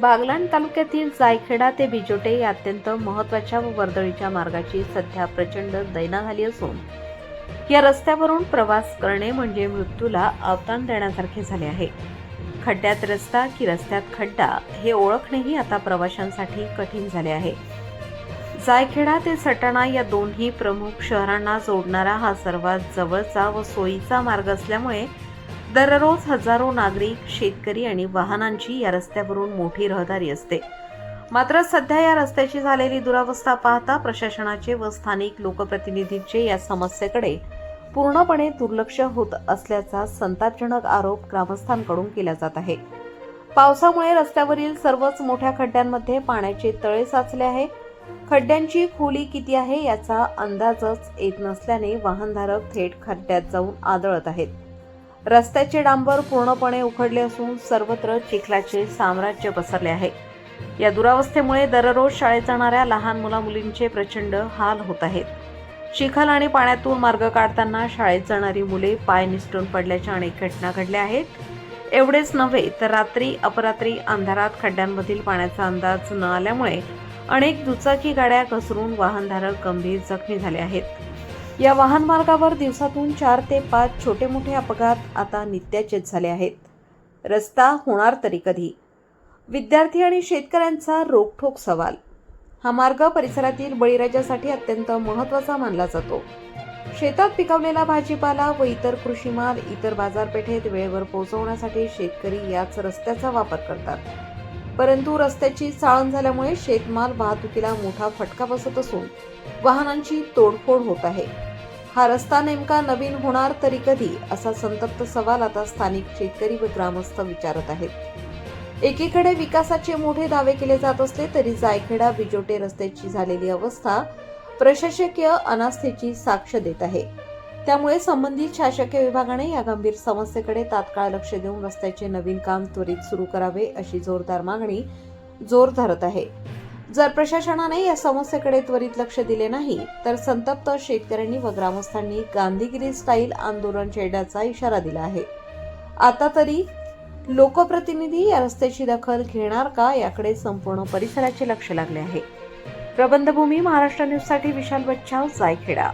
बागलाण तालुक्यातील जायखेडा ते बिजोटे या अत्यंत महत्त्वाच्या व वर्दळीच्या मार्गाची सध्या प्रचंड दैना झाली असून या रस्त्यावरून प्रवास करणे म्हणजे मृत्यूला आव्हान देण्यासारखे झाले आहे. खड्ड्यात रस्ता की रस्त्यात खड्डा हे ओळखणेही आता प्रवाशांसाठी कठीण झाले आहे. जायखेडा ते सटाणा या दोन्ही प्रमुख शहरांना जोडणारा हा सर्वात जवळचा व सोयीचा मार्ग असल्यामुळे दररोज हजारो नागरिक, शेतकरी आणि वाहनांची या रस्त्यावरून मोठी रहदारी असते. मात्र सध्या या रस्त्याची झालेली दुरावस्था पाहता प्रशासनाचे व स्थानिक लोकप्रतिनिधींचे या समस्येकडे पूर्णपणे दुर्लक्ष होत असल्याचा संतापजनक आरोप ग्रामस्थांकडून केला जात आहे. पावसामुळे रस्त्यावरील सर्वच मोठ्या खड्ड्यांमध्ये पाण्याचे तळे साचले आहे. खड्ड्यांची खोली किती आहे याचा अंदाजच येत नसल्याने वाहनधारक थेट खड्ड्यात जाऊन आदळत आहेत. रस्त्याचे डांबर पूर्णपणे उखडले असून सर्वत्र चिखलाचे साम्राज्य पसरले आहे. या दुरावस्थेमुळे दररोज शाळेत जाणाऱ्या लहान मुलामुलींचे प्रचंड हाल होत आहेत. चिखल आणि पाण्यातून मार्ग काढताना शाळेत जाणारी मुले पाय निसटून पडल्याच्या अनेक घटना घडल्या आहेत. एवढेच नव्हे तर रात्री अपरात्री अंधारात खड्ड्यांमधील पाण्याचा अंदाज न आल्यामुळे अनेक दुचाकी गाड्या घसरून वाहनधारक गंभीर जखमी झाले आहेत. या वाहन मार्गावर दिवसातून 4 ते 5 छोटे मोठे अपघात आता नित्याचेच झाले आहेत. रस्ता होणार तरी कधी? विद्यार्थी आणि शेतकऱ्यांचा रोखठोक सवाल. हा मार्ग परिसरातील बळीराजासाठी अत्यंत महत्त्वाचा मानला जातो. शेतात पिकवलेला भाजीपाला व इतर कृषी माल इतर बाजारपेठेत वेळेवर पोहोचवण्यासाठी शेतकरी याच रस्त्याचा वापर करतात. परंतु रस्त्याची चाळण झाल्यामुळे शेतमाल वाहतुकीला मोठा फटका बसत असून वाहनांची तोडफोड होत आहे. हा रस्ता नेमका नवीन होणार तरी कधी, असा संतप्त सवाल आता स्थानिक शेतकरी व ग्रामस्थ विचारत आहेत. एकीकडे विकासाचे मोठे दावे केले जात असले तरी जायखेडा बिजोटे रस्त्याची झालेली अवस्था प्रशासकीय अनास्थेची साक्ष देत आहे. त्यामुळे संबंधित शासकीय विभागाने या गंभीर समस्येकडे तात्काळ लक्ष देऊन रस्त्याचे नवीन काम त्वरित सुरू करावे अशी जोरदार मागणी जोर धरत आहे. जर प्रशासनाने या समस्येकडे त्वरित लक्ष दिले नाही तर संतप्त शेतकऱ्यांनी व ग्रामस्थांनी गांधीगिरी स्टाईल आंदोलन छेडण्याचा इशारा दिला आहे. आता तरी लोकप्रतिनिधी या रस्त्याची दखल घेणार का याकडे संपूर्ण परिसराचे लक्ष लागले आहे. प्रबंधभूमी महाराष्ट्र न्यूज साठी विशाल बच्चाव, जायखेडा.